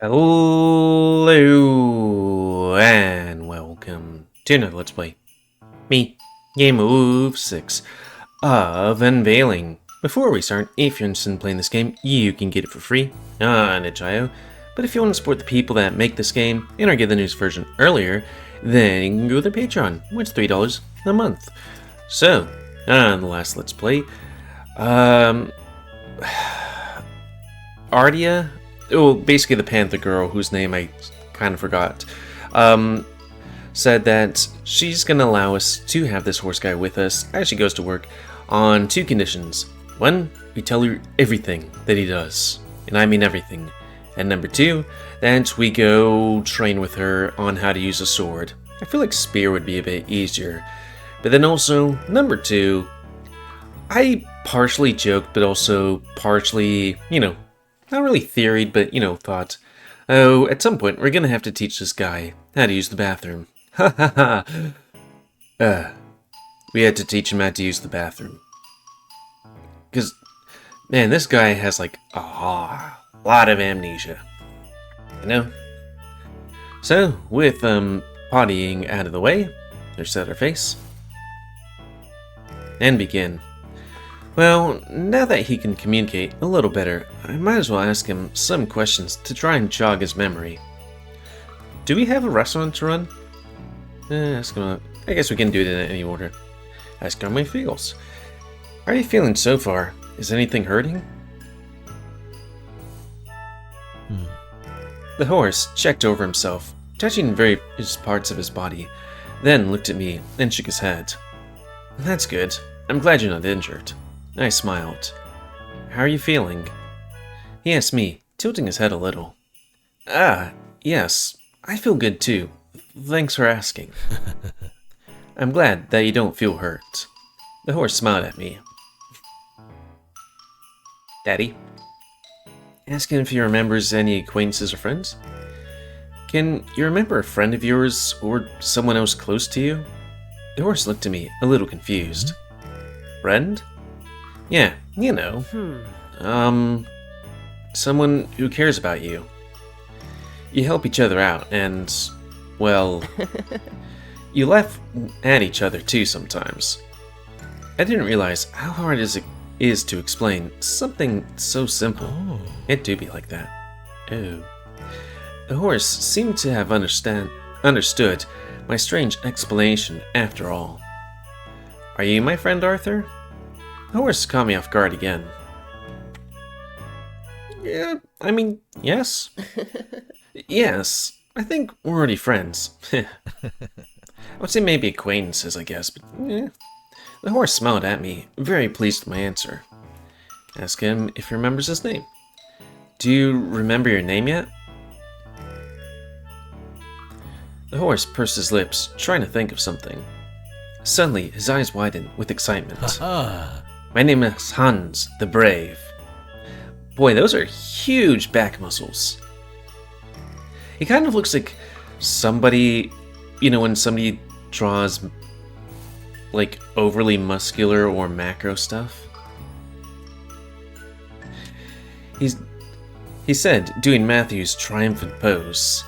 Hello and welcome to another Let's Play. Me, GamerWolfSix of Unveiling. Before we start, if you're interested in playing this game, you can get it for free on itch.io. But if you want to support the people that make this game and are get the news version earlier, then you can go to their Patreon, which is $3 a month. So, on the last Let's Play, Ardia, basically the Panther girl, whose name I kind of forgot, said that she's going to allow us to have this horse guy with us as she goes to work on two conditions. One, we tell her everything that he does, and I mean everything. And number two, that we go train with her on how to use a sword. I feel like spear would be a bit easier. But then also, number two, I partially joked, but also partially, not really theoried, but, thought, oh, at some point we're gonna have to teach this guy how to use the bathroom. Ha ha ha. We had to teach him how to use the bathroom. Because, man, this guy has, like, a lot of amnesia. So, with, pottying out of the way, let's set our face. And begin. Well, now that he can communicate a little better, I might as well ask him some questions to try and jog his memory. Do we have a restaurant to run? I guess we can do it in any order. Ask how he feels. How are you feeling so far? Is anything hurting? The horse checked over himself, touching various parts of his body, then looked at me and shook his head. That's good. I'm glad you're not injured. I smiled. How are you feeling? He asked me, tilting his head a little. Yes, I feel good too. Thanks for asking. I'm glad that you don't feel hurt. The horse smiled at me. Daddy? Asking if he remembers any acquaintances or friends? Can you remember a friend of yours or someone else close to you? The horse looked at me, a little confused. Friend? Yeah, someone who cares about you. You help each other out, and, well, you laugh at each other too sometimes. I didn't realize how hard it is to explain something so simple. Oh. It do be like that. Oh. The horse seemed to have understood my strange explanation after all. Are you my friend, Arthur? The horse caught me off guard again. Yeah, yes. Yes, I think we're already friends. I would say maybe acquaintances, I guess, but yeah. The horse smiled at me, very pleased with my answer. Ask him if he remembers his name. Do you remember your name yet? The horse pursed his lips, trying to think of something. Suddenly, his eyes widened with excitement. My name is Hans the Brave. Boy, those are huge back muscles. He kind of looks like somebody, when somebody draws, like, overly muscular or macro stuff. He said, doing Matthew's triumphant pose.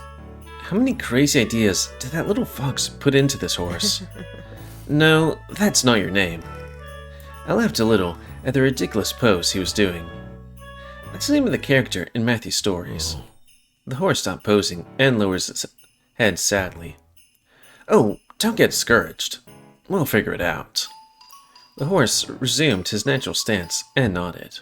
How many crazy ideas did that little fox put into this horse? No, that's not your name. I laughed a little at the ridiculous pose he was doing. That's the name of the character in Matthew's stories. The horse stopped posing and lowers its head sadly. Oh, don't get discouraged. We'll figure it out. The horse resumed his natural stance and nodded.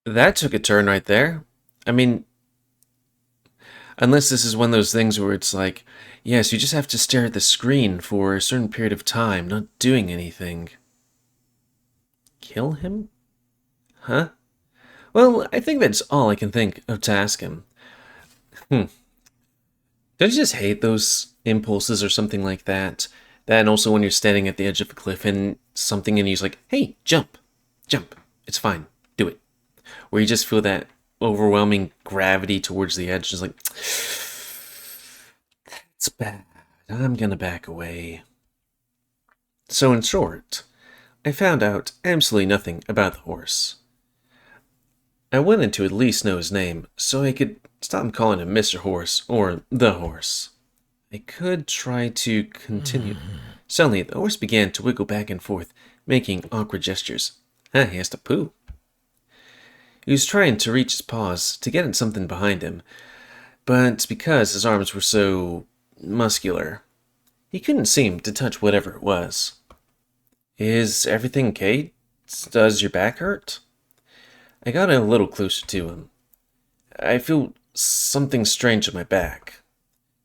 That took a turn right there. Unless this is one of those things where it's like, yes, you just have to stare at the screen for a certain period of time, not doing anything. Kill him? Huh? Well, I think that's all I can think of to ask him. Don't you just hate those impulses or something like that? And also when you're standing at the edge of a cliff and something in you's like, hey, jump, jump, it's fine, do it. Where you just feel that overwhelming gravity towards the edge, just like, that's bad, I'm gonna back away. So in short, I found out absolutely nothing about the horse. I wanted to at least know his name, so I could stop calling him Mr. Horse or the horse. I could try to continue. Suddenly, the horse began to wiggle back and forth, making awkward gestures. He has to poo. He was trying to reach his paws to get at something behind him, but because his arms were so muscular, he couldn't seem to touch whatever it was. Is everything okay? Does your back hurt? I got a little closer to him. I feel something strange in my back.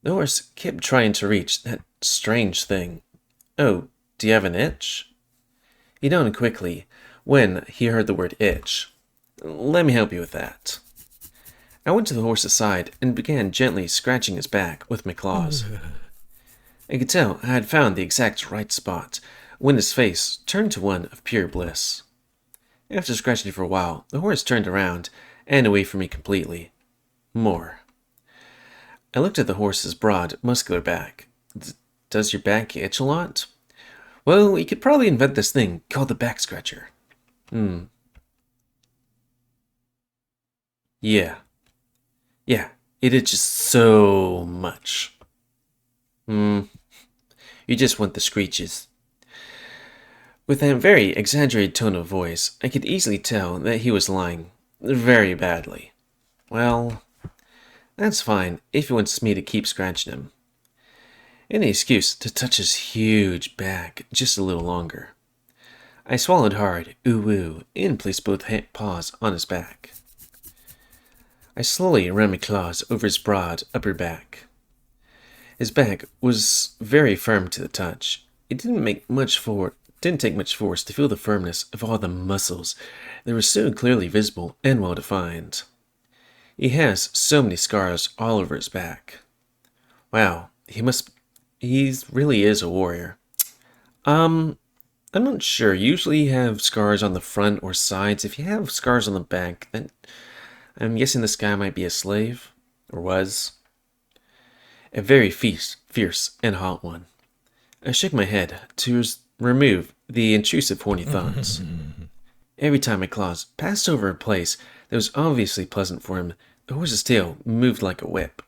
The horse kept trying to reach that strange thing. Oh, do you have an itch? He nodded quickly when he heard the word itch. Let me help you with that. I went to the horse's side and began gently scratching his back with my claws. I could tell I had found the exact right spot when his face turned to one of pure bliss. After scratching for a while, the horse turned around and away from me completely. More. I looked at the horse's broad, muscular back. Does your back itch a lot? Well, we could probably invent this thing called the back scratcher. Yeah. Yeah, it itches so much. You just want the screeches. With that very exaggerated tone of voice, I could easily tell that he was lying very badly. Well, that's fine if he wants me to keep scratching him. Any excuse to touch his huge back just a little longer. I swallowed hard, ooh, and placed both paws on his back. I slowly ran my claws over his broad upper back. His back was very firm to the touch. It didn't take much force to feel the firmness of all the muscles that were so clearly visible and well defined. He has so many scars all over his back. Wow, he really is a warrior. I'm not sure. Usually you have scars on the front or sides. If you have scars on the back, then I'm guessing this guy might be a slave, or was. A very fierce and hot one. I shook my head to remove the intrusive horny thoughts. Every time my claws passed over a place that was obviously pleasant for him, the horse's tail moved like a whip.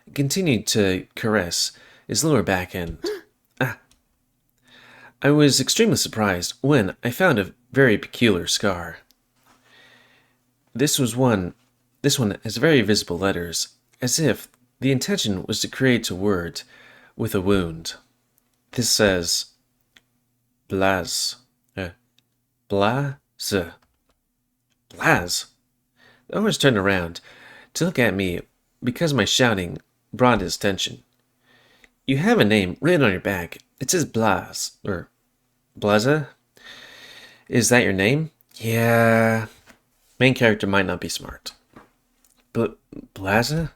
I continued to caress his lower back end. I was extremely surprised when I found a very peculiar scar. This one has very visible letters, as if the intention was to create a word with a wound. This says, Blaz. Blaz. Blaz. The horse turned around to look at me because my shouting brought his attention. You have a name written on your back. It says Blaz, or Blaza. Is that your name? Yeah. Main character might not be smart. Blaza?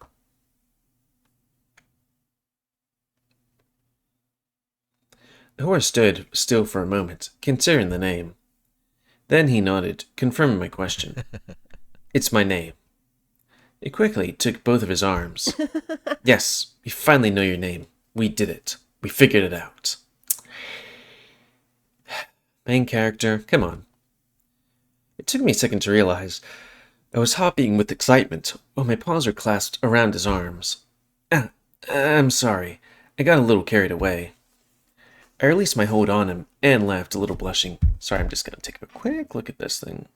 The horse stood still for a moment, considering the name. Then he nodded, confirming my question. It's my name. He quickly took both of his arms. Yes, we finally know your name. We did it. We figured it out. Main character, come on. It took me a second to realize I was hopping with excitement while my paws were clasped around his arms. I'm sorry. I got a little carried away. I released my hold on him and laughed a little, blushing. Sorry, I'm just going to take a quick look at this thing.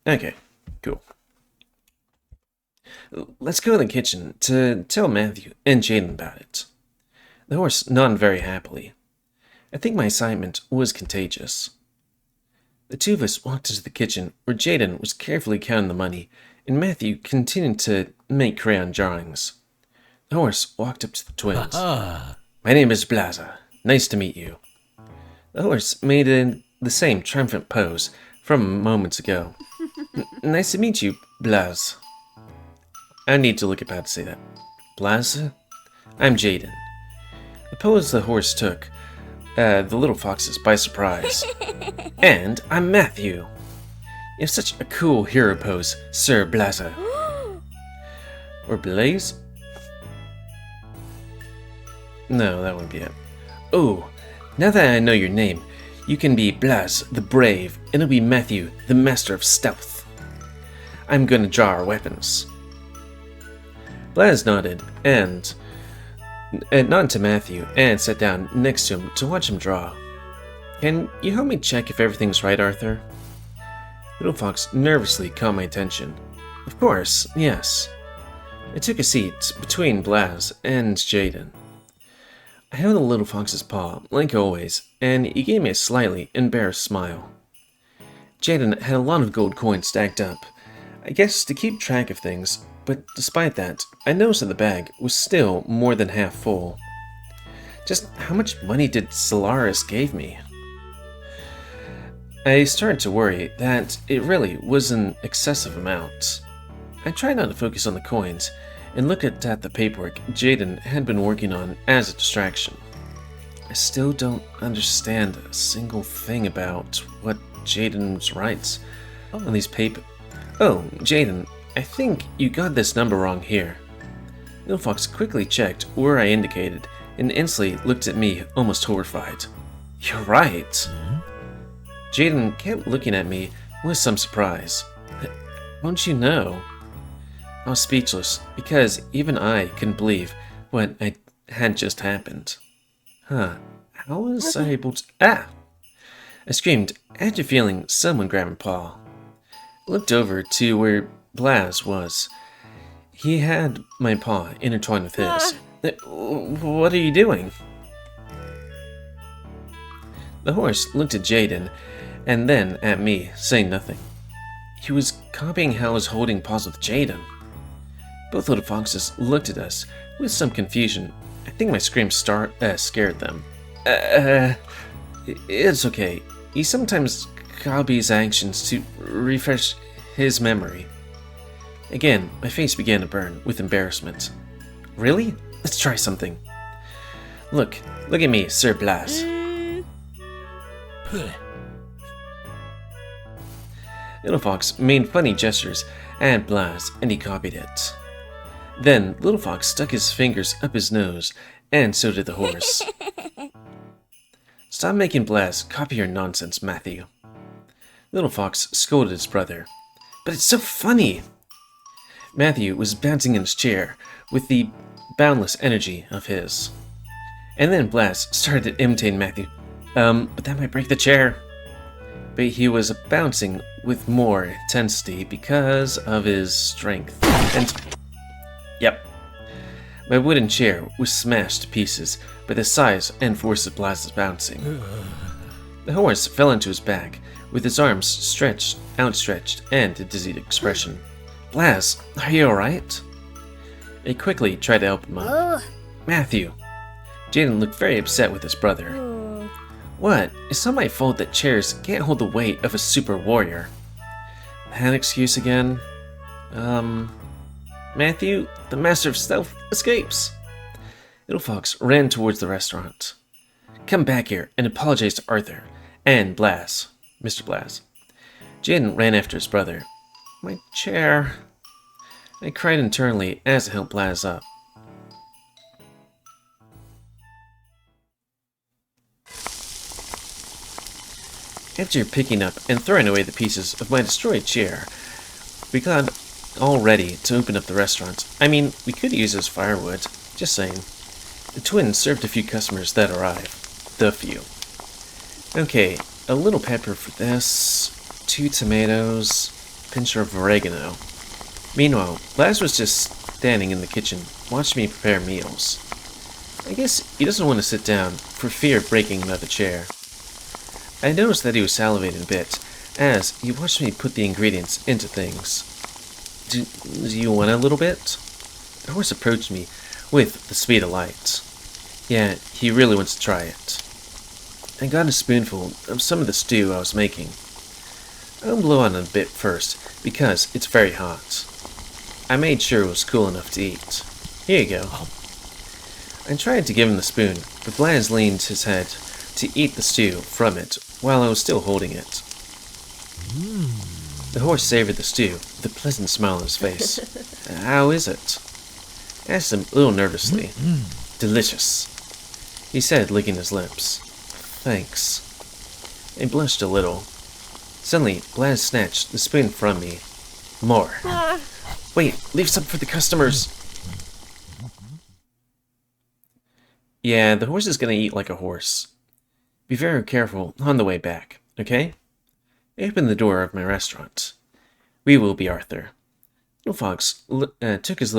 Okay, cool. Let's go to the kitchen to tell Matthew and Jaden about it. The horse nodded very happily. I think my excitement was contagious. The two of us walked into the kitchen where Jaden was carefully counting the money and Matthew continued to make crayon drawings. The horse walked up to the twins. My name is Blaza. Nice to meet you. The horse made the same triumphant pose from moments ago. Nice to meet you, Blaz. I need to look up how to say that. Blaza? I'm Jaden. The pose the horse took the little foxes by surprise. And I'm Matthew. You have such a cool hero pose, Sir Blaza. Or Blaze? No, that wouldn't be it. Oh, now that I know your name, You can be Blas, the brave, and I'll be Matthew, the master of stealth. I'm gonna draw our weapons. Blas nodded, and nodded to Matthew, and sat down next to him to watch him draw. Can you help me check if everything's right, Arthur? Little Fox nervously caught my attention. Of course, yes. I took a seat between Blas and Jaden. I held the little fox's paw, like always, and he gave me a slightly embarrassed smile. Jaden had a lot of gold coins stacked up, I guess to keep track of things, but despite that, I noticed that the bag was still more than half full. Just how much money did Solaris give me? I started to worry that it really was an excessive amount. I tried not to focus on the coins, and looked at the paperwork Jaden had been working on as a distraction. I still don't understand a single thing about what Jaden's writes on these papers. Oh, Jaden, I think you got this number wrong here. Little Fox quickly checked where I indicated and instantly looked at me almost horrified. You're right. Jaden kept looking at me with some surprise. Won't you know? I was speechless because even I couldn't believe what had just happened. How was I able to— Ah! I screamed after feeling someone grab my paw. I looked over to where Blas was. He had my paw intertwined with his. What are you doing? The horse looked at Jaden and then at me, saying nothing. He was copying how I was holding paws with Jaden. Both little foxes looked at us with some confusion. I think my scream scared them. It's okay. He sometimes copies actions to refresh his memory. Again, my face began to burn with embarrassment. Really? Let's try something. Look at me, Sir Blas. Little Fox made funny gestures at Blas, and he copied it. Then Little Fox stuck his fingers up his nose, and so did the horse. Stop making Blas copy your nonsense, Matthew. Little Fox scolded his brother. But it's so funny! Matthew was bouncing in his chair with the boundless energy of his. And then Blas started imitating Matthew. But that might break the chair. But he was bouncing with more intensity because of his strength. And yep. My wooden chair was smashed to pieces by the size and force of Blas's bouncing. The horse fell into his back, with his arms outstretched, and a dizzied expression. Blas, are you alright? I quickly tried to help him up. Matthew. Jaden looked very upset with his brother. What? It's not my fault that chairs can't hold the weight of a super warrior. That excuse again? Matthew, the master of stealth, escapes. Little Fox ran towards the restaurant. Come back here and apologize to Arthur and Blas, Mr. Blas. Jaden ran after his brother. My chair. I cried internally as I helped Blas up. After picking up and throwing away the pieces of my destroyed chair, we got all ready to open up the restaurant. I mean, we could use it as firewood, just saying. The twins served a few customers that arrived. The few. Okay, a little pepper for this, 2 tomatoes, pinch of oregano. Meanwhile, Blas was just standing in the kitchen, watching me prepare meals. I guess he doesn't want to sit down for fear of breaking another chair. I noticed that he was salivating a bit as he watched me put the ingredients into things. Do you want a little bit? The horse approached me with the speed of light. Yeah, he really wants to try it. I got a spoonful of some of the stew I was making. I'll blow on it a bit first because it's very hot. I made sure it was cool enough to eat. Here you go. I tried to give him the spoon, but Blas leaned his head to eat the stew from it while I was still holding it. The horse savored the stew with a pleasant smile on his face. How is it? I asked him a little nervously. Delicious, he said, licking his lips. Thanks. I blushed a little. Suddenly, Blaz snatched the spoon from me. More. Wait, leave some for the customers. Yeah, the horse is gonna eat like a horse. Be very careful on the way back, okay? I opened the door of my restaurant. We will be Arthur. Little Fox took his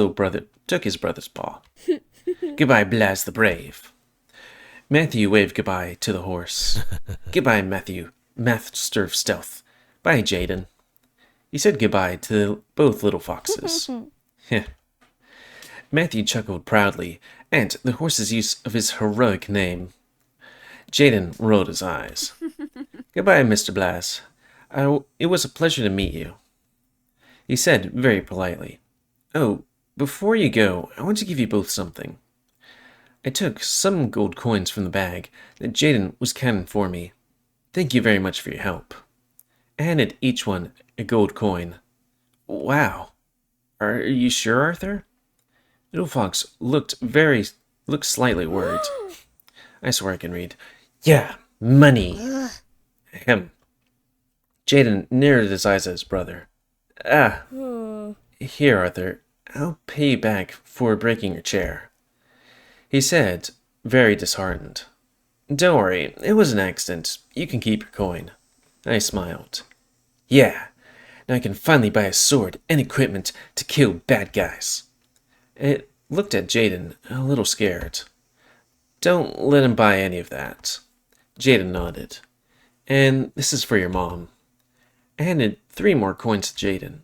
brother's paw. Goodbye, Blaz the Brave. Matthew waved goodbye to the horse. Goodbye, Matthew, Master of Stealth. Bye, Jaden. He said goodbye to both little foxes. Matthew chuckled proudly at the horse's use of his heroic name. Jaden rolled his eyes. Goodbye, Mr. Blaz. It was a pleasure to meet you. He said very politely. Oh, before you go, I want to give you both something. I took some gold coins from the bag that Jaden was counting for me. Thank you very much for your help. I handed each one a gold coin. Wow. Are you sure, Arthur? Little Fox looked slightly worried. I swear I can read. Yeah, money. Ahem. Jaden narrowed his eyes at his brother. Here, Arthur. I'll pay you back for breaking your chair. He said, very disheartened. Don't worry, it was an accident. You can keep your coin. I smiled. Yeah, now I can finally buy a sword and equipment to kill bad guys. I looked at Jaden, a little scared. Don't let him buy any of that. Jaden nodded. And this is for your mom. I handed 3 more coins to Jaden.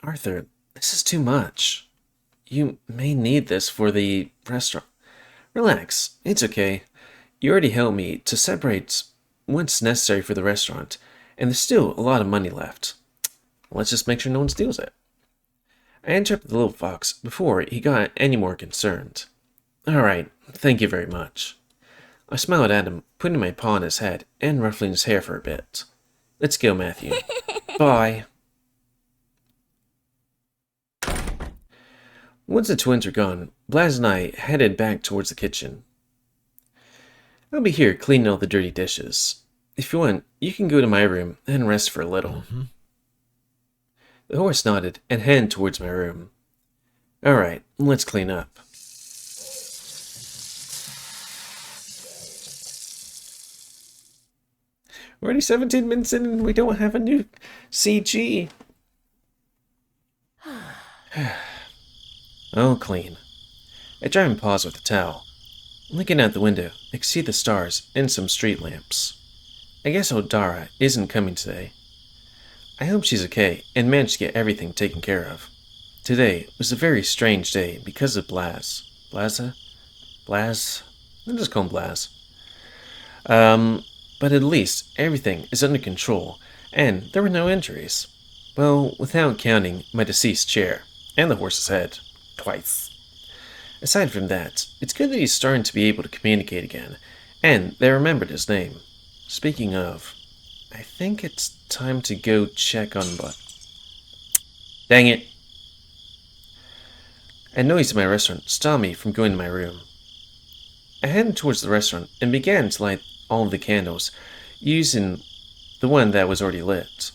Arthur, this is too much. You may need this for the restaurant. Relax, it's okay. You already helped me to separate what's necessary for the restaurant, and there's still a lot of money left. Let's just make sure no one steals it. I interrupted the little fox before he got any more concerned. Alright, thank you very much. I smiled at him, putting my paw on his head and ruffling his hair for a bit. Let's go, Matthew. Bye. Once the twins were gone, Blaz and I headed back towards the kitchen. I'll be here cleaning all the dirty dishes. If you want, you can go to my room and rest for a little. The horse nodded and headed towards my room. Alright, let's clean up. We're already 17 minutes in and we don't have a new CG. Oh, clean. I dry my paws with a towel. Looking out the window, I can see the stars and some street lamps. I guess old Dara isn't coming today. I hope she's okay and managed to get everything taken care of. Today was a very strange day because of Blaz. Blaz? I'll just call him Blaz. But at least everything is under control and there were no injuries. Well, without counting my deceased chair and the horse's head. Twice. Aside from that, it's good that he's starting to be able to communicate again, and they remembered his name. Speaking of, I think it's time to go check on Dang it. A noise in my restaurant stopped me from going to my room. I headed towards the restaurant and began to light all of the candles, using the one that was already lit.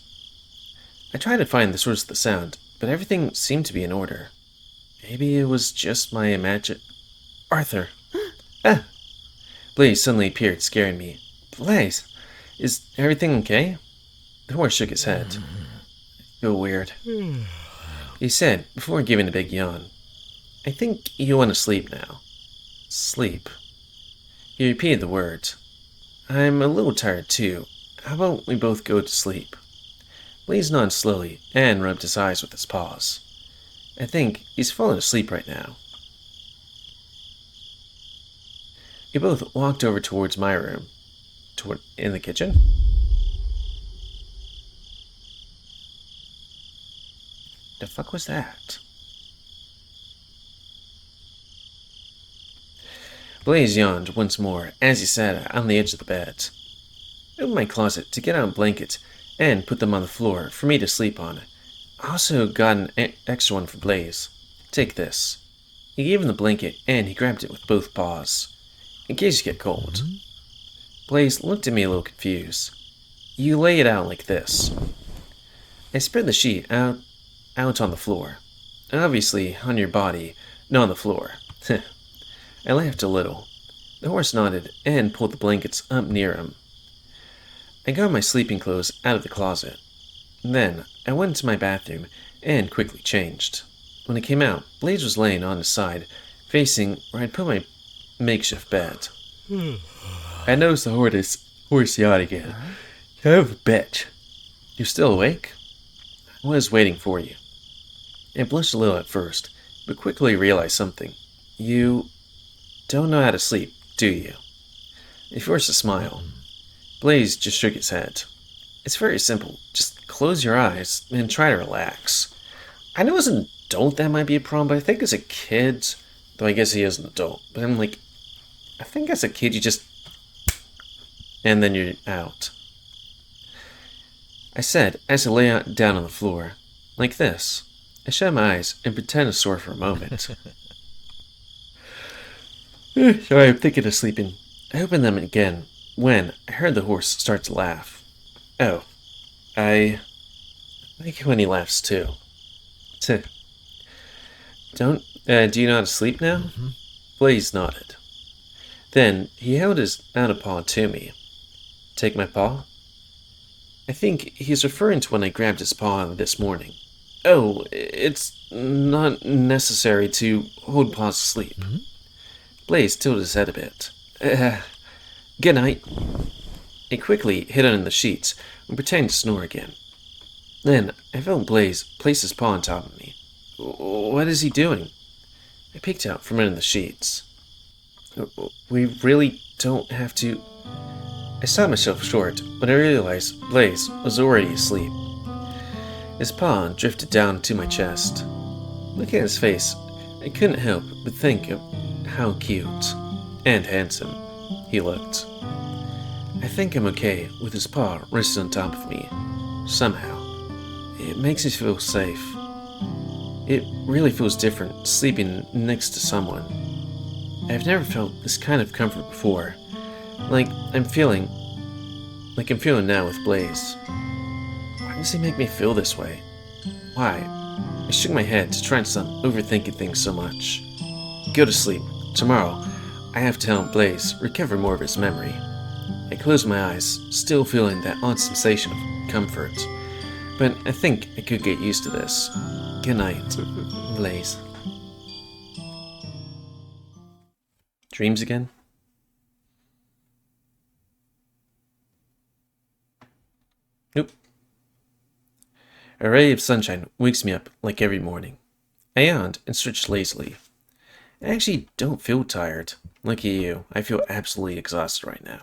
I tried to find the source of the sound, but everything seemed to be in order. Maybe it was just my Arthur! Blaze suddenly appeared, scaring me. Blaze! Is everything okay? The horse shook his head. I feel weird. He said, before giving a big yawn. I think you want to sleep now. Sleep. He repeated the words. I'm a little tired too. How about we both go to sleep? Blaze nodded slowly and rubbed his eyes with his paws. I think he's falling asleep right now. We both walked over towards my room. In the kitchen? The fuck was that? Blaze yawned once more as he sat on the edge of the bed. I opened my closet to get out a blanket and put them on the floor for me to sleep on. I also got an extra one for Blaze. Take this. He gave him the blanket and he grabbed it with both paws. In case you get cold. Blaze looked at me a little confused. you lay it out like this. I spread the sheet out on the floor. Obviously, on your body, not on the floor. I laughed a little. The horse nodded and pulled the blankets up near him. I got my sleeping clothes out of the closet. Then, I went into my bathroom and quickly changed. When I came out, Blaze was laying on his side, facing where I'd put my makeshift bed. I noticed the horse yawned again. Son of a bitch. You still awake? I was waiting for you. I blushed a little at first, but quickly realized something. You don't know how to sleep, do you? He forced a smile. Blaze just shook his head. It's very simple. Just close your eyes and try to relax. I know as an adult that might be a problem, but I think as a kid, though I guess he is an adult, but I'm like, I think as a kid you just, and then you're out. I said as I lay down on the floor, like this. I shut my eyes and pretended to snore for a moment. Sorry, I'm thinking of sleeping. I opened them again when I heard the horse start to laugh. Oh, I like it when he laughs too. Do you know how to sleep now? Blaze nodded. Then he held his outer paw to me. Take my paw? I think he's referring to when I grabbed his paw this morning. Oh, it's not necessary to hold paws to sleep. Blaze tilted his head a bit. Good night. I quickly hid under the sheets and pretended to snore again. Then I felt Blaze place his paw on top of me. What is he doing? I peeked out from under the sheets. We really don't have to... I stopped myself short when I realized Blaze was already asleep. His paw drifted down to my chest. Looking at his face, I couldn't help but think of how cute and handsome he looked. I think I'm okay with his paw resting on top of me. Somehow, it makes me feel safe. It really feels different sleeping next to someone. I've never felt this kind of comfort before, like I'm feeling now with Blaze. Why does he make me feel this way? Why? I shook my head to try and stop overthinking things so much. Go to sleep. Tomorrow, I have to help Blaze recover more of his memory. I closed my eyes, still feeling that odd sensation of comfort. But I think I could get used to this. Good night, Blaze. Dreams again? Nope. A ray of sunshine wakes me up like every morning. I yawned and stretched lazily. I actually don't feel tired. Look at you. I feel absolutely exhausted right now.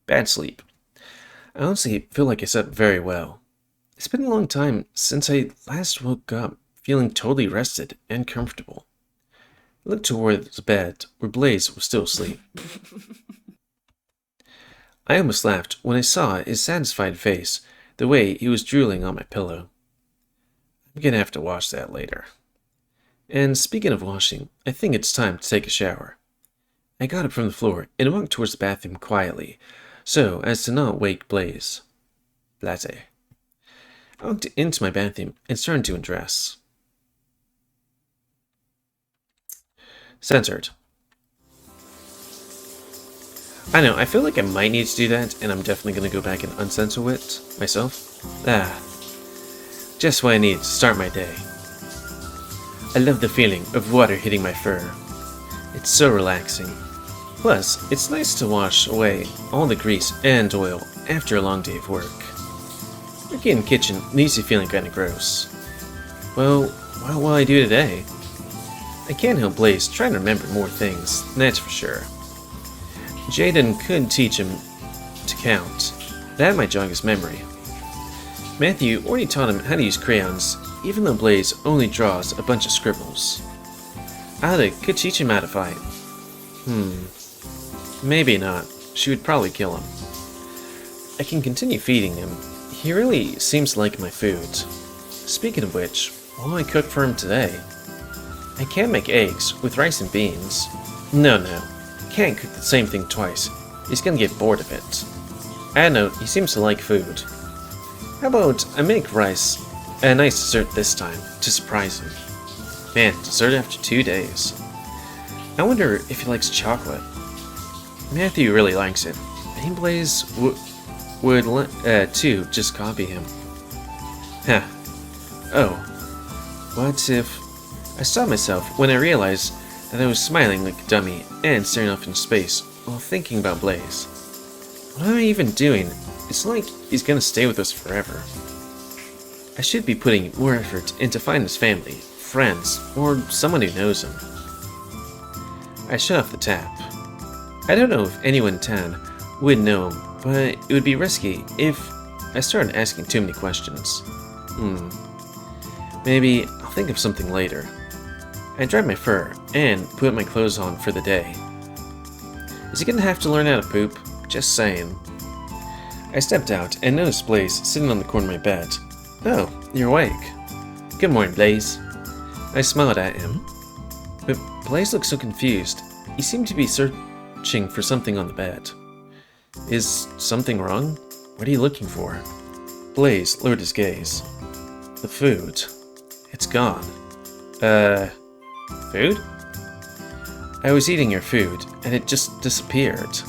Bad sleep. I honestly feel like I slept very well. It's been a long time since I last woke up feeling totally rested and comfortable. I looked towards the bed where Blaze was still asleep. I almost laughed when I saw his satisfied face, the way he was drooling on my pillow. I'm gonna have to wash that later. And speaking of washing, I think it's time to take a shower. I got up from the floor and walked towards the bathroom quietly, so as to not wake Blaze. Blase. I walked into my bathroom and started to undress. Censored. I know, I feel like I might need to do that, and I'm definitely going to go back and uncensor it myself. Just what I need to start my day. I love the feeling of water hitting my fur. It's so relaxing. Plus, it's nice to wash away all the grease and oil after a long day of work. Working in the kitchen leaves you feeling kind of gross. Well, what will I do today? I can't help Blaze trying to remember more things, that's for sure. Jaden could teach him to count. That might jog his memory. Matthew already taught him how to use crayons, even though Blaze only draws a bunch of scribbles. Ada could teach him how to fight. Maybe not. She would probably kill him. I can continue feeding him. He really seems to like my food. Speaking of which, what will I cook for him today? I can make eggs with rice and beans. No. Can't cook the same thing twice. He's gonna get bored of it. I don't know, he seems to like food. How about I make rice a nice dessert this time, to surprise him. Man, dessert after 2 days. I wonder if he likes chocolate. Matthew really likes it. And Blaze would too, just copy him. Huh. Oh. What if... I stopped myself when I realized that I was smiling like a dummy and staring off into space while thinking about Blaze. What am I even doing? It's like he's gonna stay with us forever. I should be putting more effort into finding his family, friends, or someone who knows him. I shut off the tap. I don't know if anyone in town would know him, but it would be risky if I started asking too many questions. Maybe I'll think of something later. I dried my fur and put my clothes on for the day. Is he gonna have to learn how to poop? Just saying. I stepped out and noticed Blaze sitting on the corner of my bed. Oh, you're awake. Good morning, Blaze. I smiled at him. But Blaze looked so confused. He seemed to be searching for something on the bed. Is something wrong? What are you looking for? Blaze lowered his gaze. The food. It's gone. Food? I was eating your food, and it just disappeared.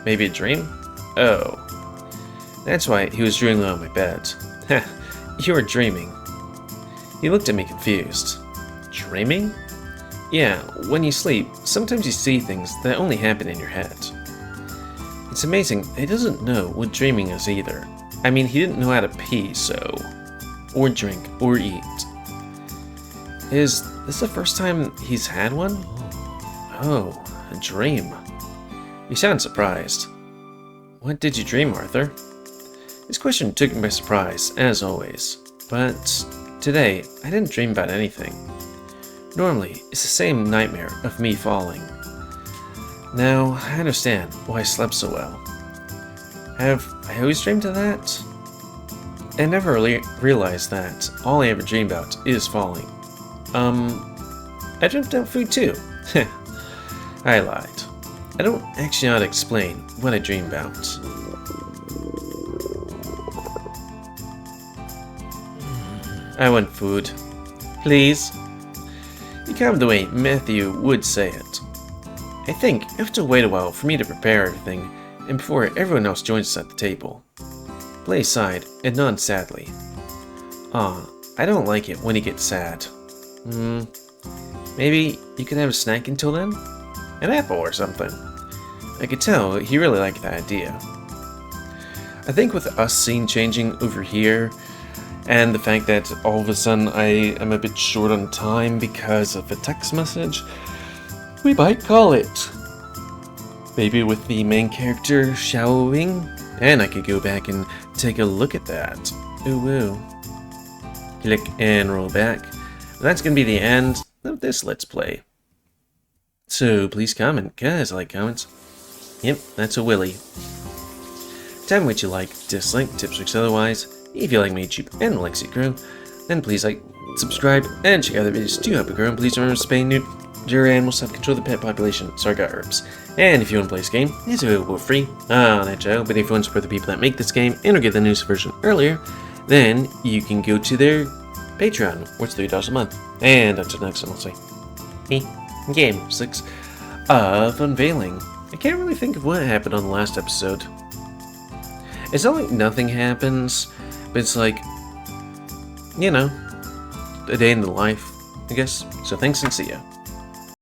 Maybe a dream? Oh. That's why he was drooling on my bed. Heh, you were dreaming. He looked at me confused. Dreaming? Yeah, when you sleep, sometimes you see things that only happen in your head. It's amazing, he doesn't know what dreaming is either. I mean, he didn't know how to pee, so... or drink, or eat. Is this the first time he's had one? Oh, a dream. You sound surprised. What did you dream, Arthur? This question took me by surprise, as always. But today, I didn't dream about anything. Normally, it's the same nightmare of me falling. Now, I understand why I slept so well. Have I always dreamed of that? I never really realized that all I ever dream about is falling. I dreamt about food too. I lied. I don't actually know how to explain what I dream about. I want food. Please. You come the way Matthew would say it. I think I have to wait a while for me to prepare everything, and before everyone else joins us at the table. Blaze sighed and nodded sadly. Aw, I don't like it when he gets sad. Maybe you could have a snack until then? An apple or something. I could tell he really liked that idea. I think with us scene changing over here, and the fact that all of a sudden I am a bit short on time because of a text message, we might call it. Maybe with the main character showering, and I could go back and take a look at that. Ooh woo. Click and roll back. That's gonna be the end of this Let's Play. So please comment, guys. I like comments. Yep, that's a Willy. Tell me what you like, dislike, tips, tricks, otherwise. If you like my YouTube and likes it grow, then please like, subscribe, and check out the videos to help it grow. And please remember to spay, neuter, animals, help control the pet population. So I got herbs. And if you want to play this game, it's available free on that channel. But if you want to support the people that make this game and or get the newest version earlier, then you can go to their Patreon, where it's $3 a month. And until next time, I'll say, hey, GamerWolfSix of Unveiling. I can't really think of what happened on the last episode. It's not like nothing happens, but it's like, you know, a day in the life, I guess. So thanks and see ya.